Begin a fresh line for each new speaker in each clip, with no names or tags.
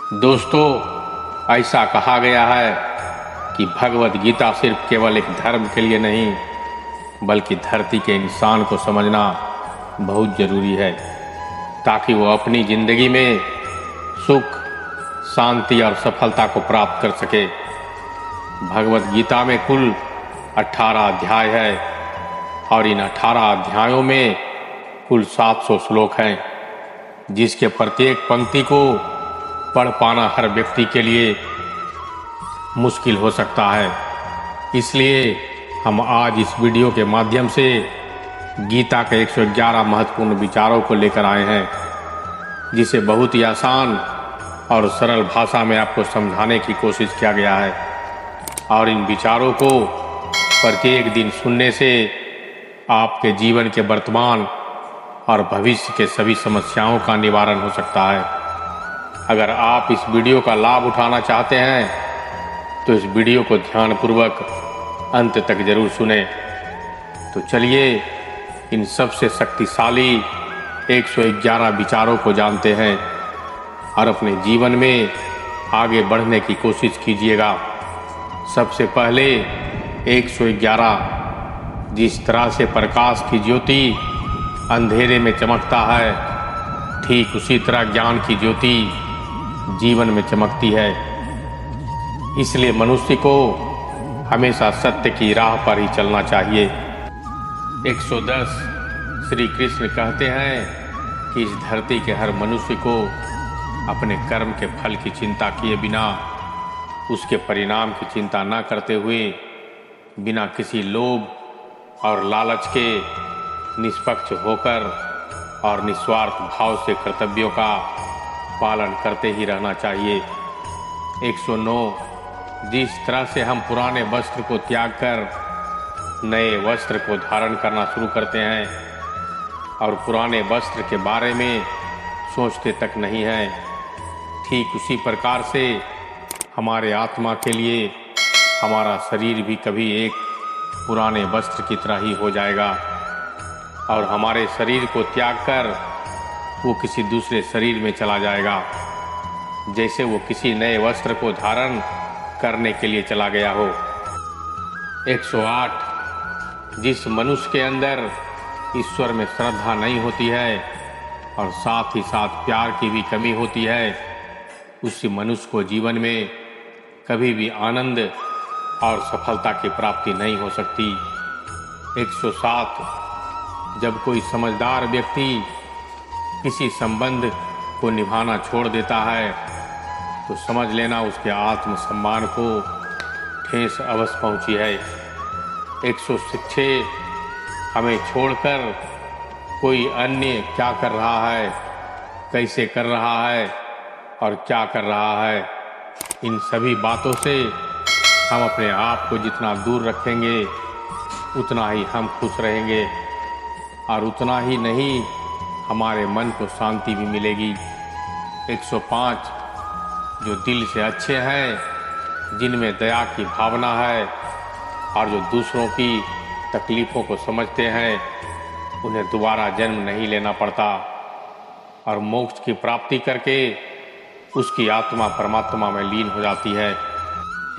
दोस्तों, ऐसा कहा गया है कि भगवत गीता सिर्फ केवल एक धर्म के लिए नहीं बल्कि धरती के इंसान को समझना बहुत ज़रूरी है ताकि वो अपनी ज़िंदगी में सुख, शांति और सफलता को प्राप्त कर सके। भगवत गीता में कुल 18 अध्याय है और इन 18 अध्यायों में कुल 700 श्लोक हैं, जिसके प्रत्येक पंक्ति को पढ़ पाना हर व्यक्ति के लिए मुश्किल हो सकता है। इसलिए हम आज इस वीडियो के माध्यम से गीता के 111 महत्वपूर्ण विचारों को लेकर आए हैं, जिसे बहुत ही आसान और सरल भाषा में आपको समझाने की कोशिश किया गया है। और इन विचारों को प्रत्येक दिन सुनने से आपके जीवन के वर्तमान और भविष्य के सभी समस्याओं का निवारण हो सकता है। अगर आप इस वीडियो का लाभ उठाना चाहते हैं तो इस वीडियो को ध्यानपूर्वक अंत तक जरूर सुनें। तो चलिए इन सबसे शक्तिशाली 111 विचारों को जानते हैं और अपने जीवन में आगे बढ़ने की कोशिश कीजिएगा। सबसे पहले 111, जिस तरह से प्रकाश की ज्योति अंधेरे में चमकता है, ठीक उसी तरह ज्ञान की ज्योति जीवन में चमकती है। इसलिए मनुष्य को हमेशा सत्य की राह पर ही चलना चाहिए। 110 श्री कृष्ण कहते हैं कि इस धरती के हर मनुष्य को अपने कर्म के फल की चिंता किए बिना, उसके परिणाम की चिंता न करते हुए, बिना किसी लोभ और लालच के निष्पक्ष होकर और निस्वार्थ भाव से कर्तव्यों का पालन करते ही रहना चाहिए। 109 जिस तरह से हम पुराने वस्त्र को त्याग कर नए वस्त्र को धारण करना शुरू करते हैं और पुराने वस्त्र के बारे में सोचते तक नहीं हैं, ठीक उसी प्रकार से हमारे आत्मा के लिए हमारा शरीर भी कभी एक पुराने वस्त्र की तरह ही हो जाएगा और हमारे शरीर को त्याग कर वो किसी दूसरे शरीर में चला जाएगा, जैसे वो किसी नए वस्त्र को धारण करने के लिए चला गया हो। 108 जिस मनुष्य के अंदर ईश्वर में श्रद्धा नहीं होती है और साथ ही साथ प्यार की भी कमी होती है, उसी मनुष्य को जीवन में कभी भी आनंद और सफलता की प्राप्ति नहीं हो सकती। 107 जब कोई समझदार व्यक्ति किसी संबंध को निभाना छोड़ देता है तो समझ लेना उसके आत्मसम्मान को ठेस अवश्य पहुंची है। 106 हमें छोड़कर कोई अन्य क्या कर रहा है, कैसे कर रहा है और क्या कर रहा है, इन सभी बातों से हम अपने आप को जितना दूर रखेंगे उतना ही हम खुश रहेंगे और उतना ही नहीं हमारे मन को शांति भी मिलेगी। 105 जो दिल से अच्छे हैं, जिनमें दया की भावना है और जो दूसरों की तकलीफ़ों को समझते हैं, उन्हें दोबारा जन्म नहीं लेना पड़ता और मोक्ष की प्राप्ति करके उसकी आत्मा परमात्मा में लीन हो जाती है।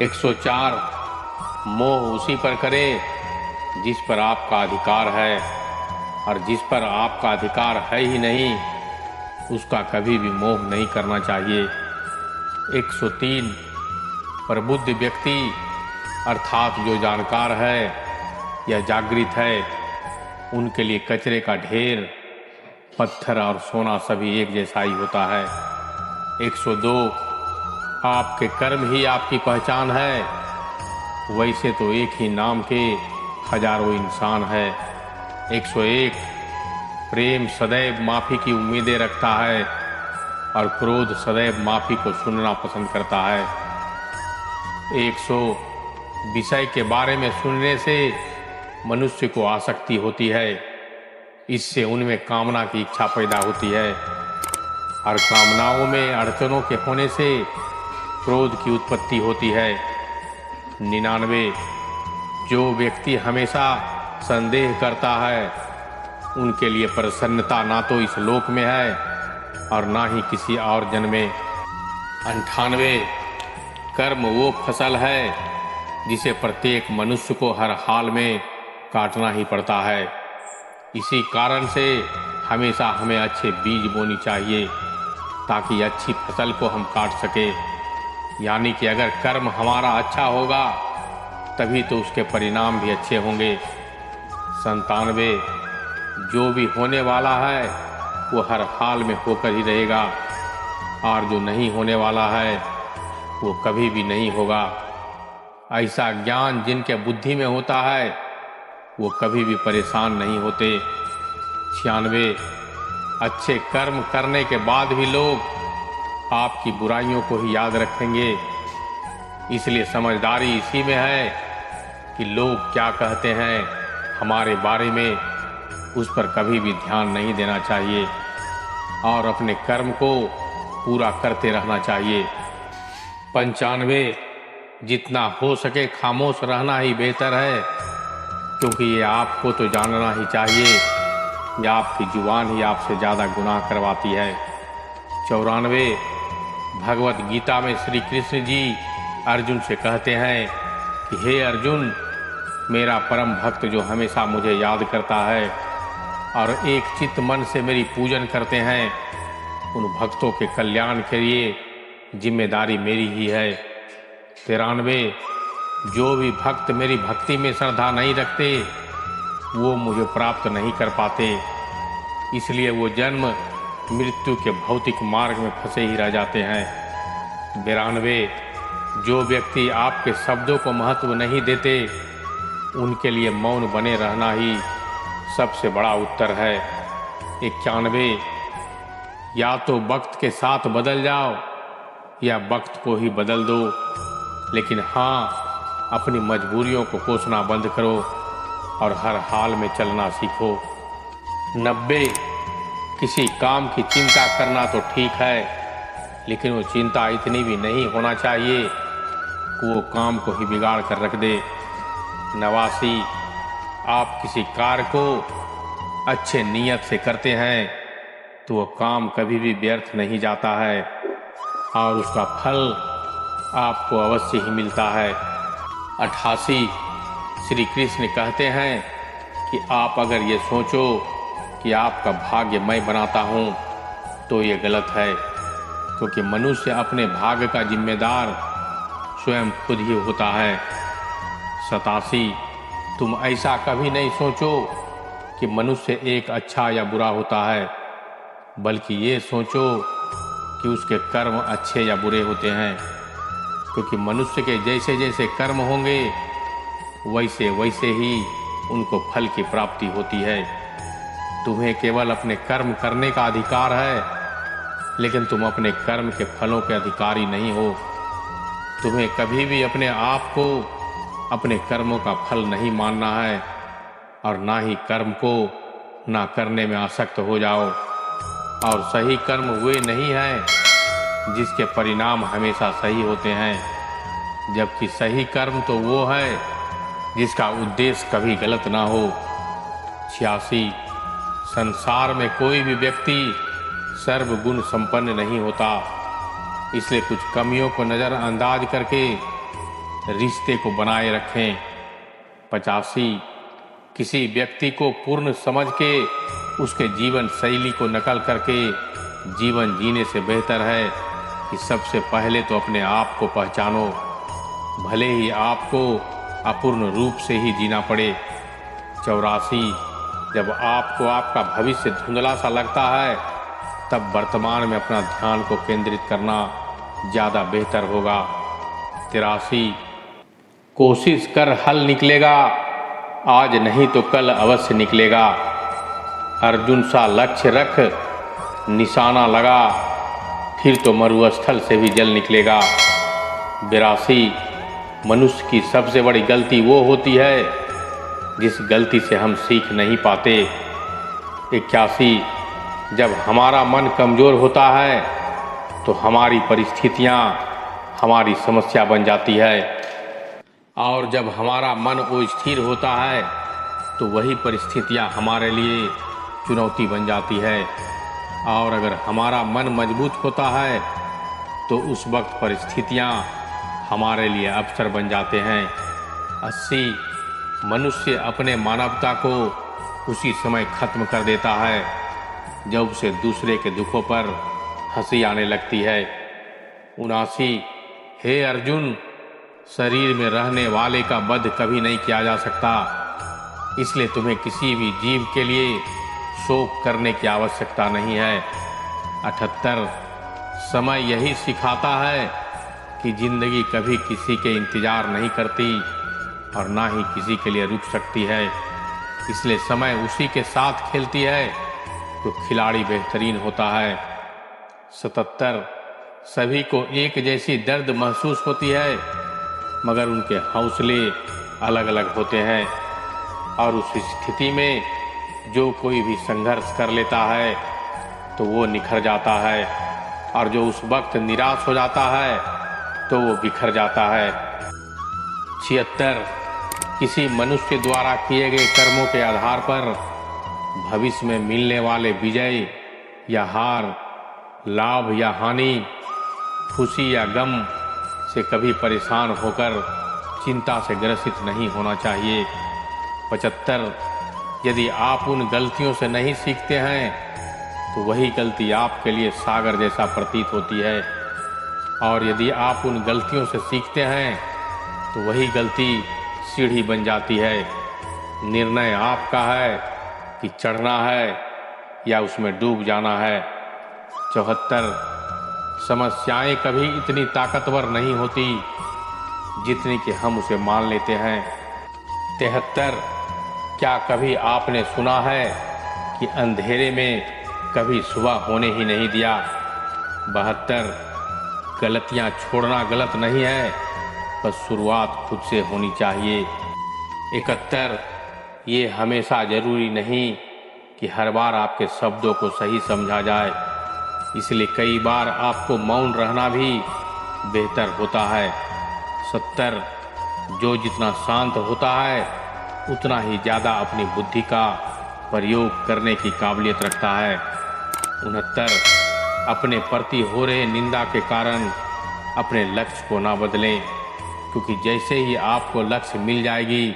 104 मोह उसी पर करें जिस पर आपका अधिकार है और जिस पर आपका अधिकार है ही नहीं, उसका कभी भी मोह नहीं करना चाहिए। 103 प्रबुद्ध व्यक्ति अर्थात जो जानकार है या जागृत है, उनके लिए कचरे का ढेर, पत्थर और सोना सभी एक जैसा ही होता है। 102 आपके कर्म ही आपकी पहचान है, वैसे तो एक ही नाम के हजारों इंसान है। 101 प्रेम सदैव माफ़ी की उम्मीदें रखता है और क्रोध सदैव माफ़ी को सुनना पसंद करता है। 100 विषय के बारे में सुनने से मनुष्य को आसक्ति होती है, इससे उनमें कामना की इच्छा पैदा होती है और कामनाओं में अड़चनों के होने से क्रोध की उत्पत्ति होती है। 99 जो व्यक्ति हमेशा संदेह करता है, उनके लिए प्रसन्नता ना तो इस लोक में है और ना ही किसी और जन्म में। 98 कर्म वो फसल है जिसे प्रत्येक मनुष्य को हर हाल में काटना ही पड़ता है। इसी कारण से हमेशा हमें अच्छे बीज बोनी चाहिए ताकि अच्छी फसल को हम काट सके। यानी कि अगर कर्म हमारा अच्छा होगा तभी तो उसके परिणाम भी अच्छे होंगे। 97 जो भी होने वाला है वो हर हाल में होकर ही रहेगा और जो नहीं होने वाला है वो कभी भी नहीं होगा। ऐसा ज्ञान जिनके बुद्धि में होता है वो कभी भी परेशान नहीं होते। 96 अच्छे कर्म करने के बाद भी लोग आपकी बुराइयों को ही याद रखेंगे। इसलिए समझदारी इसी में है कि लोग क्या कहते हैं हमारे बारे में, उस पर कभी भी ध्यान नहीं देना चाहिए और अपने कर्म को पूरा करते रहना चाहिए। 95 जितना हो सके खामोश रहना ही बेहतर है, क्योंकि ये आपको तो जानना ही चाहिए या आपकी जुबान ही आपसे ज़्यादा गुनाह करवाती है। 94 भगवत गीता में श्री कृष्ण जी अर्जुन से कहते हैं कि हे अर्जुन, मेरा परम भक्त जो हमेशा मुझे याद करता है और एक चित्त मन से मेरी पूजन करते हैं, उन भक्तों के कल्याण के लिए जिम्मेदारी मेरी ही है। 93 जो भी भक्त मेरी भक्ति में श्रद्धा नहीं रखते वो मुझे प्राप्त नहीं कर पाते, इसलिए वो जन्म मृत्यु के भौतिक मार्ग में फंसे ही रह जाते हैं। 92 जो व्यक्ति आपके शब्दों को महत्व नहीं देते उनके लिए मौन बने रहना ही सबसे बड़ा उत्तर है। 91 या तो वक्त के साथ बदल जाओ या वक्त को ही बदल दो, लेकिन हाँ अपनी मजबूरियों को कोसना बंद करो और हर हाल में चलना सीखो। 90 किसी काम की चिंता करना तो ठीक है, लेकिन वो चिंता इतनी भी नहीं होना चाहिए कि वो काम को ही बिगाड़ कर रख दे। 89 आप किसी कार्य को अच्छे नियत से करते हैं तो वो काम कभी भी व्यर्थ नहीं जाता है और उसका फल आपको अवश्य ही मिलता है। 88 श्री कृष्ण कहते हैं कि आप अगर ये सोचो कि आपका भाग्य मैं बनाता हूँ तो ये गलत है, क्योंकि मनुष्य अपने भाग्य का जिम्मेदार स्वयं खुद ही होता है। 87 तुम ऐसा कभी नहीं सोचो कि मनुष्य एक अच्छा या बुरा होता है, बल्कि ये सोचो कि उसके कर्म अच्छे या बुरे होते हैं, क्योंकि मनुष्य के जैसे जैसे कर्म होंगे वैसे वैसे ही उनको फल की प्राप्ति होती है। तुम्हें केवल अपने कर्म करने का अधिकार है, लेकिन तुम अपने कर्म के फलों के अधिकारी नहीं हो। तुम्हें कभी भी अपने आप को अपने कर्मों का फल नहीं मानना है और ना ही कर्म को ना करने में आसक्त हो जाओ। और सही कर्म वे नहीं हैं जिसके परिणाम हमेशा सही होते हैं, जबकि सही कर्म तो वो है जिसका उद्देश्य कभी गलत ना हो। 86 संसार में कोई भी व्यक्ति सर्वगुण संपन्न नहीं होता, इसलिए कुछ कमियों को नज़रअंदाज करके रिश्ते को बनाए रखें। 85 किसी व्यक्ति को पूर्ण समझ के उसके जीवन शैली को नकल करके जीवन जीने से बेहतर है कि सबसे पहले तो अपने आप को पहचानो, भले ही आपको अपूर्ण रूप से ही जीना पड़े। 84 जब आपको आपका भविष्य धुंधला सा लगता है तब वर्तमान में अपना ध्यान को केंद्रित करना ज़्यादा बेहतर होगा। 83 कोशिश कर हल निकलेगा, आज नहीं तो कल अवश्य निकलेगा। अर्जुन सा लक्ष्य रख, निशाना लगा, फिर तो मरुस्थल से भी जल निकलेगा। 82 मनुष्य की सबसे बड़ी गलती वो होती है जिस गलती से हम सीख नहीं पाते। 81 जब हमारा मन कमज़ोर होता है तो हमारी परिस्थितियाँ हमारी समस्या बन जाती है, और जब हमारा मन अस्थिर होता है तो वही परिस्थितियाँ हमारे लिए चुनौती बन जाती है। और अगर हमारा मन मजबूत होता है तो उस वक्त परिस्थितियाँ हमारे लिए अवसर बन जाते हैं। 80 मनुष्य अपने मानवता को उसी समय खत्म कर देता है जब उसे दूसरे के दुखों पर हंसी आने लगती है। 79 हे अर्जुन, शरीर में रहने वाले का वध कभी नहीं किया जा सकता, इसलिए तुम्हें किसी भी जीव के लिए शोक करने की आवश्यकता नहीं है। 78 समय यही सिखाता है कि जिंदगी कभी किसी के इंतजार नहीं करती और ना ही किसी के लिए रुक सकती है, इसलिए समय उसी के साथ खेलती है तो खिलाड़ी बेहतरीन होता है। 77 सभी को एक जैसी दर्द महसूस होती है, मगर उनके हौसले अलग अलग होते हैं और उस स्थिति में जो कोई भी संघर्ष कर लेता है तो वो निखर जाता है और जो उस वक्त निराश हो जाता है तो वो बिखर जाता है। 76 किसी मनुष्य द्वारा किए गए कर्मों के आधार पर भविष्य में मिलने वाले विजय या हार, लाभ या हानि, खुशी या गम से कभी परेशान होकर चिंता से ग्रसित नहीं होना चाहिए। 75 यदि आप उन गलतियों से नहीं सीखते हैं तो वही गलती आपके लिए सागर जैसा प्रतीत होती है, और यदि आप उन गलतियों से सीखते हैं तो वही गलती सीढ़ी बन जाती है। निर्णय आपका है कि चढ़ना है या उसमें डूब जाना है। 74 समस्याएं कभी इतनी ताकतवर नहीं होती जितनी कि हम उसे मान लेते हैं। 73 क्या कभी आपने सुना है कि अंधेरे में कभी सुबह होने ही नहीं दिया। 72 गलतियां छोड़ना गलत नहीं है, बस शुरुआत खुद से होनी चाहिए। 71 ये हमेशा जरूरी नहीं कि हर बार आपके शब्दों को सही समझा जाए, इसलिए कई बार आपको मौन रहना भी बेहतर होता है। 70 जो जितना शांत होता है उतना ही ज़्यादा अपनी बुद्धि का प्रयोग करने की काबिलियत रखता है। 69 अपने प्रति हो रहे निंदा के कारण अपने लक्ष्य को ना बदलें, क्योंकि जैसे ही आपको लक्ष्य मिल जाएगी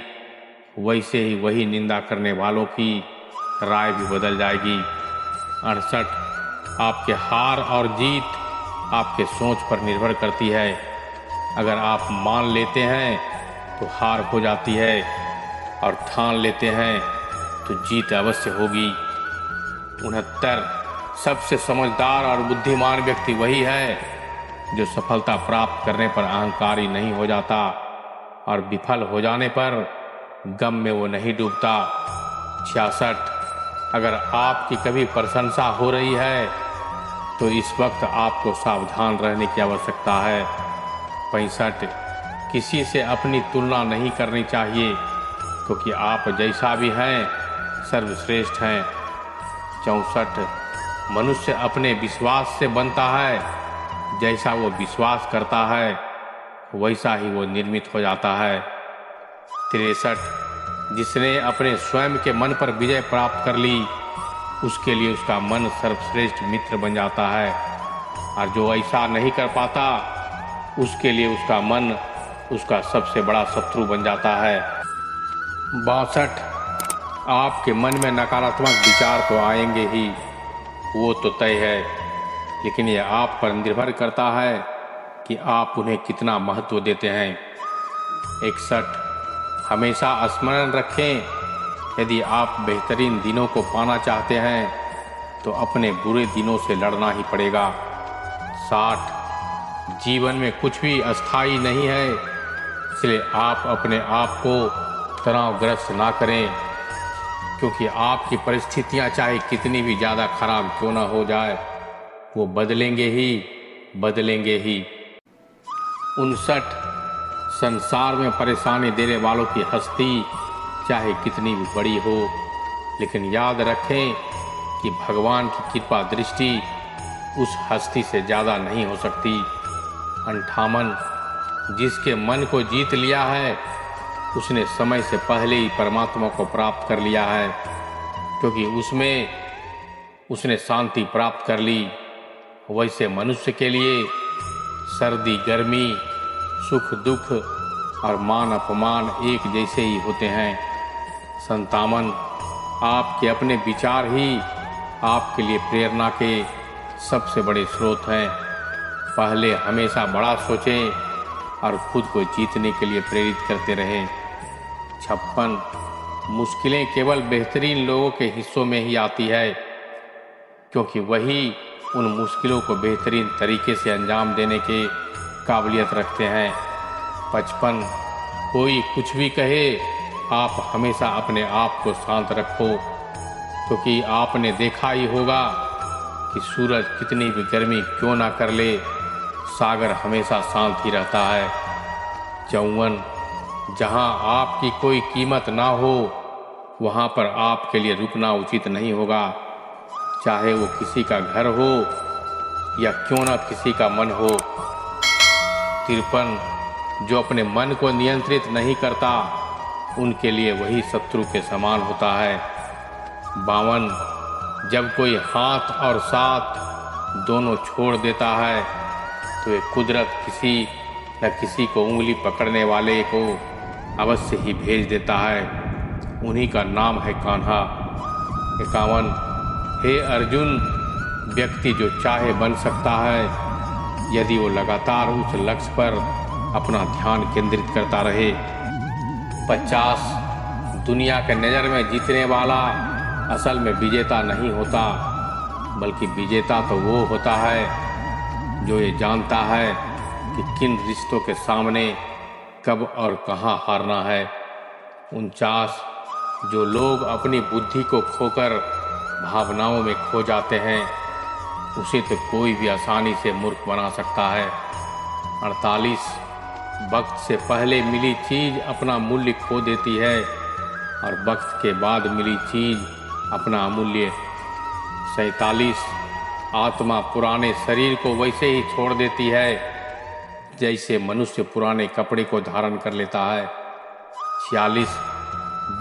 वैसे ही वही निंदा करने वालों की राय भी बदल जाएगी। 68 आपके हार और जीत आपके सोच पर निर्भर करती है। अगर आप मान लेते हैं तो हार हो जाती है और ठान लेते हैं तो जीत अवश्य होगी। 69 सबसे समझदार और बुद्धिमान व्यक्ति वही है जो सफलता प्राप्त करने पर अहंकारी नहीं हो जाता और विफल हो जाने पर गम में वो नहीं डूबता। 66 अगर आपकी कभी प्रशंसा हो रही है तो इस वक्त आपको सावधान रहने की आवश्यकता है। 65 किसी से अपनी तुलना नहीं करनी चाहिए, क्योंकि आप जैसा भी हैं सर्वश्रेष्ठ हैं। 64 मनुष्य अपने विश्वास से बनता है, जैसा वो विश्वास करता है वैसा ही वो निर्मित हो जाता है। 63 जिसने अपने स्वयं के मन पर विजय प्राप्त कर ली उसके लिए उसका मन सर्वश्रेष्ठ मित्र बन जाता है, और जो ऐसा नहीं कर पाता उसके लिए उसका मन उसका सबसे बड़ा शत्रु बन जाता है। 62 आपके मन में नकारात्मक विचार तो आएंगे ही, वो तो तय है, लेकिन यह आप पर निर्भर करता है कि आप उन्हें कितना महत्व देते हैं। 61 हमेशा स्मरण रखें, यदि आप बेहतरीन दिनों को पाना चाहते हैं तो अपने बुरे दिनों से लड़ना ही पड़ेगा। 60 जीवन में कुछ भी अस्थायी नहीं है, इसलिए आप अपने आप को तनावग्रस्त ना करें, क्योंकि आपकी परिस्थितियां चाहे कितनी भी ज़्यादा खराब क्यों ना हो जाए वो बदलेंगे ही। 59 संसार में परेशानी देने वालों की हस्ती चाहे कितनी भी बड़ी हो, लेकिन याद रखें कि भगवान की कृपा दृष्टि उस हस्ती से ज़्यादा नहीं हो सकती। 58 जिसके मन को जीत लिया है उसने समय से पहले ही परमात्मा को प्राप्त कर लिया है, क्योंकि उसने शांति प्राप्त कर ली। वैसे मनुष्य के लिए सर्दी गर्मी, सुख दुख और मान अपमान एक जैसे ही होते हैं। संतावन, आपके अपने विचार ही आपके लिए प्रेरणा के सबसे बड़े स्रोत हैं। पहले हमेशा बड़ा सोचें और खुद को जीतने के लिए प्रेरित करते रहें। 56, मुश्किलें केवल बेहतरीन लोगों के हिस्सों में ही आती है, क्योंकि वही उन मुश्किलों को बेहतरीन तरीके से अंजाम देने के काबिलियत रखते हैं। 55, कोई कुछ भी कहे, आप हमेशा अपने आप को शांत रखो, क्योंकि आपने देखा ही होगा कि सूरज कितनी भी गर्मी क्यों ना कर ले, सागर हमेशा शांत ही रहता है। 54, जहाँ आपकी कोई कीमत ना हो, वहाँ पर आपके लिए रुकना उचित नहीं होगा, चाहे वो किसी का घर हो या क्यों ना किसी का मन हो। 53, जो अपने मन को नियंत्रित नहीं करता, उनके लिए वही शत्रु के समान होता है। 52, जब कोई हाथ और साथ दोनों छोड़ देता है, तो ये कुदरत किसी न किसी को उंगली पकड़ने वाले को अवश्य ही भेज देता है। उन्हीं का नाम है कान्हा। 51, हे अर्जुन, व्यक्ति जो चाहे बन सकता है, यदि वो लगातार उस लक्ष्य पर अपना ध्यान केंद्रित करता रहे। 50, दुनिया के नज़र में जीतने वाला असल में विजेता नहीं होता, बल्कि विजेता तो वो होता है जो ये जानता है कि किन रिश्तों के सामने कब और कहाँ हारना है। 49, जो लोग अपनी बुद्धि को खोकर भावनाओं में खो जाते हैं, उसे तो कोई भी आसानी से मूर्ख बना सकता है। 48, वक्त से पहले मिली चीज़ अपना मूल्य खो देती है, और वक्त के बाद मिली चीज़ अपना अमूल्य। 47, आत्मा पुराने शरीर को वैसे ही छोड़ देती है जैसे मनुष्य पुराने कपड़े को धारण कर लेता है। 46,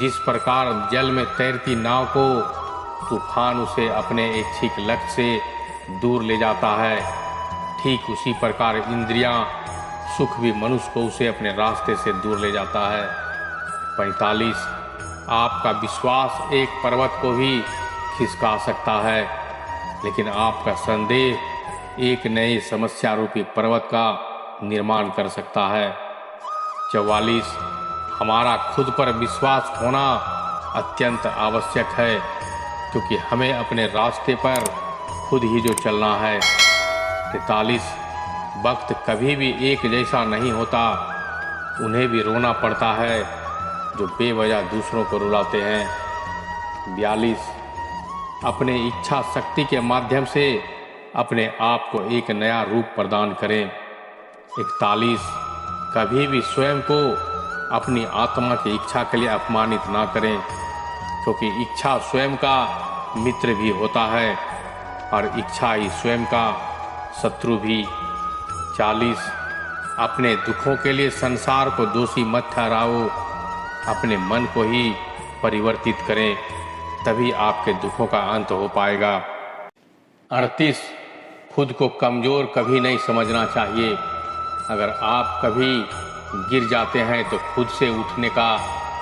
जिस प्रकार जल में तैरती नाव को तूफान उसे अपने इच्छित लक्ष्य से दूर ले जाता है, ठीक उसी प्रकार इंद्रियां, सुख भी मनुष्य को उसे अपने रास्ते से दूर ले जाता है। 45, आपका विश्वास एक पर्वत को भी खिसका सकता है, लेकिन आपका संदेह एक नए समस्या रूपी पर्वत का निर्माण कर सकता है। 44, हमारा खुद पर विश्वास होना अत्यंत आवश्यक है, क्योंकि हमें अपने रास्ते पर खुद ही जो चलना है। 43, वक्त कभी भी एक जैसा नहीं होता, उन्हें भी रोना पड़ता है जो बेवजह दूसरों को रुलाते हैं। 42, अपने इच्छा शक्ति के माध्यम से अपने आप को एक नया रूप प्रदान करें। 41, कभी भी स्वयं को अपनी आत्मा की इच्छा के लिए अपमानित ना करें, क्योंकि इच्छा स्वयं का मित्र भी होता है और इच्छा ही स्वयं का शत्रु भी। 40, अपने दुखों के लिए संसार को दोषी मत ठहराओ, अपने मन को ही परिवर्तित करें, तभी आपके दुखों का अंत हो पाएगा। 38, खुद को कमज़ोर कभी नहीं समझना चाहिए। अगर आप कभी गिर जाते हैं तो खुद से उठने का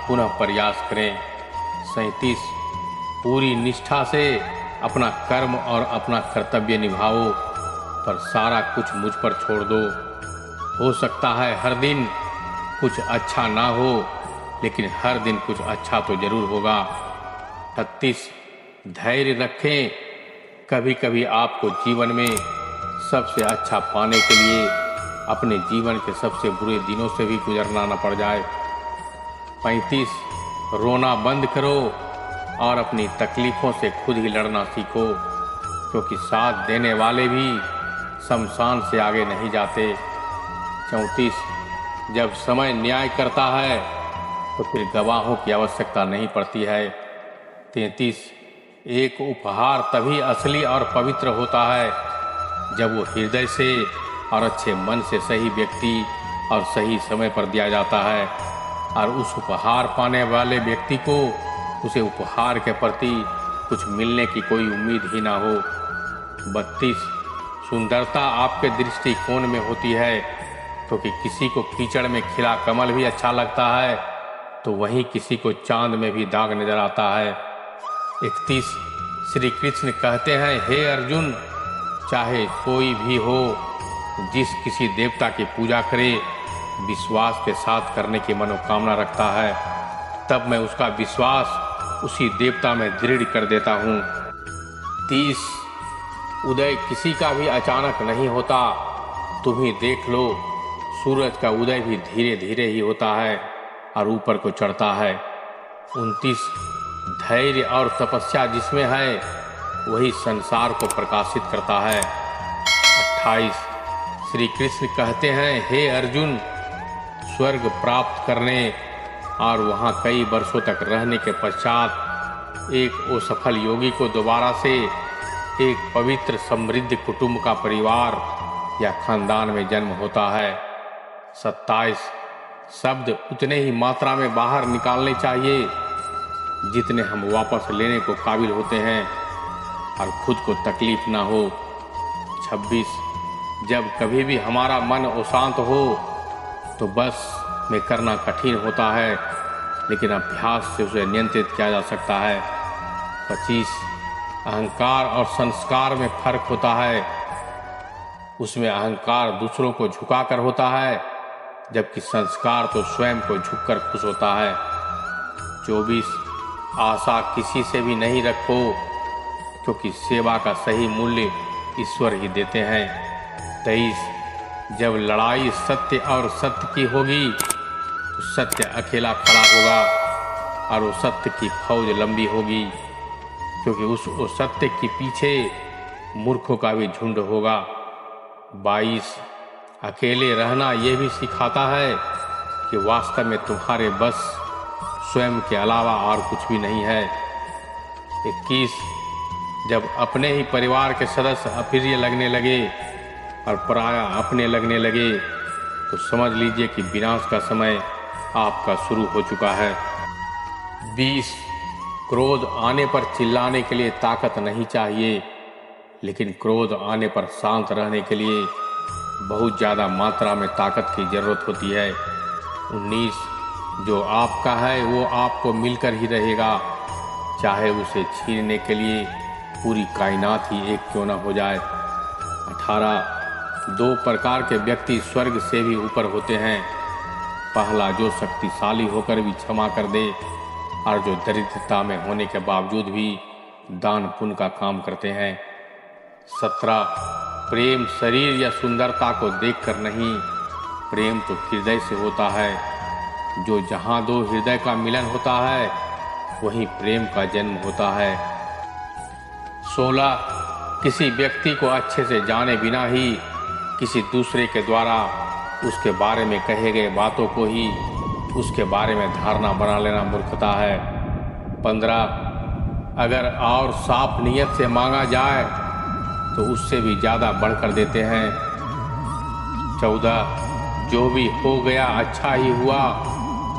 पुनः प्रयास करें। 37, पूरी निष्ठा से अपना कर्म और अपना कर्तव्य निभाओ, पर सारा कुछ मुझ पर छोड़ दो। हो सकता है हर दिन कुछ अच्छा ना हो, लेकिन हर दिन कुछ अच्छा तो जरूर होगा। 38, धैर्य रखें, कभी कभी आपको जीवन में सबसे अच्छा पाने के लिए अपने जीवन के सबसे बुरे दिनों से भी गुजरना न पड़ जाए। 35, रोना बंद करो और अपनी तकलीफ़ों से खुद ही लड़ना सीखो, क्योंकि साथ देने वाले भी शमशान से आगे नहीं जाते। 34, जब समय न्याय करता है तो फिर गवाहों की आवश्यकता नहीं पड़ती है। 33, एक उपहार तभी असली और पवित्र होता है जब वो हृदय से और अच्छे मन से सही व्यक्ति और सही समय पर दिया जाता है, और उस उपहार पाने वाले व्यक्ति को उसे उपहार के प्रति कुछ मिलने की कोई उम्मीद ही ना हो। 32, सुंदरता आपके दृष्टिकोण में होती है, क्योंकि किसी को कीचड़ में खिला कमल भी अच्छा लगता है तो वहीं किसी को चांद में भी दाग नजर आता है। 31 श्री कृष्ण कहते हैं, हे अर्जुन, चाहे कोई भी हो, जिस किसी देवता की पूजा करे विश्वास के साथ करने की मनोकामना रखता है, तब मैं उसका विश्वास उसी देवता में दृढ़ कर देता हूँ। 30 उदय किसी का भी अचानक नहीं होता, तुम ही देख लो, सूरज का उदय भी धीरे धीरे ही होता है और ऊपर को चढ़ता है। 29 धैर्य और तपस्या जिसमें है वही संसार को प्रकाशित करता है। 28 श्री कृष्ण कहते हैं, हे अर्जुन, स्वर्ग प्राप्त करने और वहाँ कई वर्षों तक रहने के पश्चात एक असफल योगी को दोबारा से एक पवित्र समृद्ध कुटुंब का परिवार या खानदान में जन्म होता है। 27 शब्द उतने ही मात्रा में बाहर निकालने चाहिए जितने हम वापस लेने को काबिल होते हैं और खुद को तकलीफ ना हो। 26 जब कभी भी हमारा मन अशांत हो तो बस में करना कठिन होता है, लेकिन अभ्यास से उसे नियंत्रित किया जा सकता है। 25 अहंकार और संस्कार में फर्क होता है, उसमें अहंकार दूसरों को झुकाकर होता है, जबकि संस्कार तो स्वयं को झुककर खुश होता है। 24 आशा किसी से भी नहीं रखो, क्योंकि सेवा का सही मूल्य ईश्वर ही देते हैं। 23 जब लड़ाई सत्य और सत्य की होगी तो सत्य अकेला खड़ा होगा और उस सत्य की फौज लंबी होगी, क्योंकि उस सत्य के पीछे मूर्खों का भी झुंड होगा। 22 अकेले रहना ये भी सिखाता है कि वास्तव में तुम्हारे बस स्वयं के अलावा और कुछ भी नहीं है। 21 जब अपने ही परिवार के सदस्य अप्रिय लगने लगे और पराया अपने लगने लगे तो समझ लीजिए कि विनाश का समय आपका शुरू हो चुका है। 20 क्रोध आने पर चिल्लाने के लिए ताकत नहीं चाहिए, लेकिन क्रोध आने पर शांत रहने के लिए बहुत ज़्यादा मात्रा में ताकत की जरूरत होती है। 19 जो आपका है वो आपको मिलकर ही रहेगा, चाहे उसे छीनने के लिए पूरी कायनात ही एक क्यों ना हो जाए। 18 दो प्रकार के व्यक्ति स्वर्ग से भी ऊपर होते हैं, पहला जो शक्तिशाली होकर भी क्षमा कर दे और जो दरिद्रता में होने के बावजूद भी दान पुण्य का काम करते हैं। 17 प्रेम शरीर या सुंदरता को देखकर नहीं, प्रेम तो हृदय से होता है, जो जहाँ दो हृदय का मिलन होता है वहीं प्रेम का जन्म होता है। 16 किसी व्यक्ति को अच्छे से जाने बिना ही किसी दूसरे के द्वारा उसके बारे में कहे गए बातों को ही उसके बारे में धारणा बना लेना मूर्खता है। 15 अगर और साफ नियत से मांगा जाए तो उससे भी ज़्यादा बढ़कर देते हैं। 14 जो भी हो गया अच्छा ही हुआ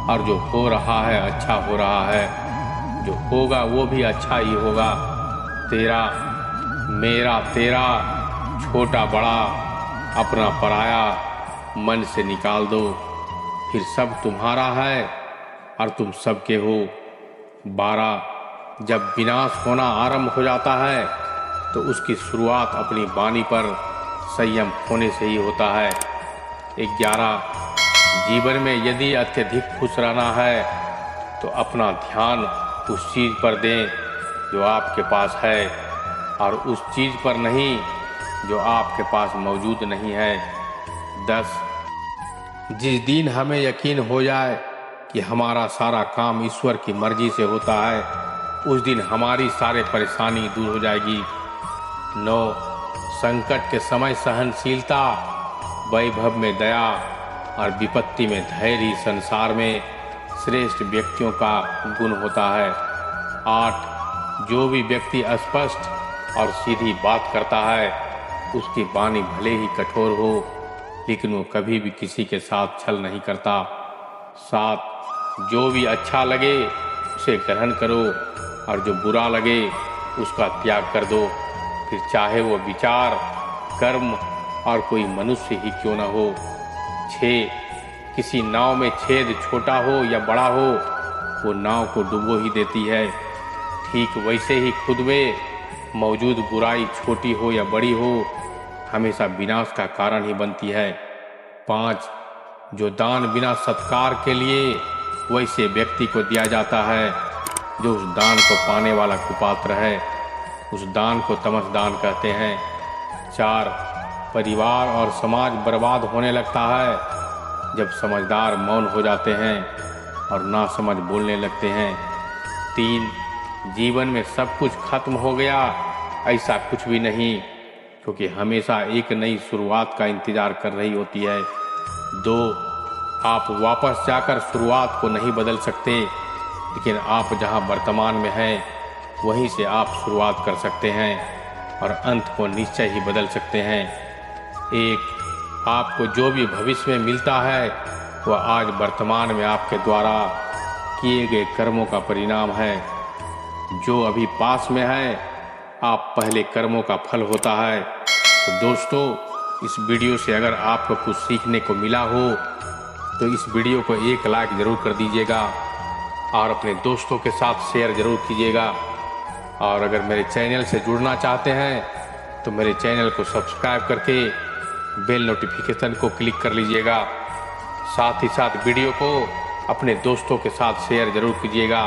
और जो हो रहा है अच्छा हो रहा है, जो होगा वो भी अच्छा ही होगा। 13 मेरा तेरा, छोटा बड़ा, अपना पराया मन से निकाल दो, फिर सब तुम्हारा है और तुम सबके हो। 12 जब विनाश होना आरंभ हो जाता है तो उसकी शुरुआत अपनी वाणी पर संयम होने से ही होता है। 11 जीवन में यदि अत्यधिक खुश रहना है तो अपना ध्यान उस चीज़ पर दें जो आपके पास है और उस चीज़ पर नहीं जो आपके पास मौजूद नहीं है। 10 जिस दिन हमें यकीन हो जाए कि हमारा सारा काम ईश्वर की मर्जी से होता है, उस दिन हमारी सारी परेशानी दूर हो जाएगी। 9 संकट के समय सहनशीलता, वैभव में दया और विपत्ति में धैर्य संसार में श्रेष्ठ व्यक्तियों का गुण होता है। 8 जो भी व्यक्ति स्पष्ट और सीधी बात करता है उसकी वाणी भले ही कठोर हो, लेकिन वो कभी भी किसी के साथ छल नहीं करता। 7 जो भी अच्छा लगे उसे ग्रहण करो और जो बुरा लगे उसका त्याग कर दो, फिर चाहे वो विचार, कर्म और कोई मनुष्य ही क्यों न हो। 6. किसी नाव में छेद छोटा हो या बड़ा हो, वो नाव को डुबो ही देती है। ठीक वैसे ही खुद में मौजूद बुराई छोटी हो या बड़ी हो, हमेशा विनाश का कारण ही बनती है। 5. जो दान बिना सत्कार के लिए वैसे व्यक्ति को दिया जाता है जो उस दान को पाने वाला कुपात्र है, उस दान को तमस दान कहते हैं। 4. परिवार और समाज बर्बाद होने लगता है जब समझदार मौन हो जाते हैं और नासमझ बोलने लगते हैं। 3. जीवन में सब कुछ खत्म हो गया, ऐसा कुछ भी नहीं, क्योंकि हमेशा एक नई शुरुआत का इंतजार कर रही होती है। 2. आप वापस जाकर शुरुआत को नहीं बदल सकते, लेकिन आप जहां वर्तमान में हैं वहीं से आप शुरुआत कर सकते हैं और अंत को निश्चय ही बदल सकते हैं। 1. आपको जो भी भविष्य में मिलता है वह आज वर्तमान में आपके द्वारा किए गए कर्मों का परिणाम है। जो अभी पास में है आप पहले कर्मों का फल होता है। तो दोस्तों, इस वीडियो से अगर आपको कुछ सीखने को मिला हो तो इस वीडियो को एक लाइक ज़रूर कर दीजिएगा और अपने दोस्तों के साथ शेयर ज़रूर कीजिएगा। और अगर मेरे चैनल से जुड़ना चाहते हैं तो मेरे चैनल को सब्सक्राइब करके बेल नोटिफिकेशन को क्लिक कर लीजिएगा। साथ ही साथ वीडियो को अपने दोस्तों के साथ शेयर ज़रूर कीजिएगा।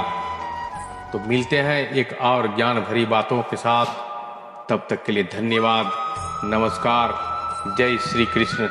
तो मिलते हैं एक और ज्ञान भरी बातों के साथ। तब तक के लिए धन्यवाद। नमस्कार। जय श्री कृष्ण।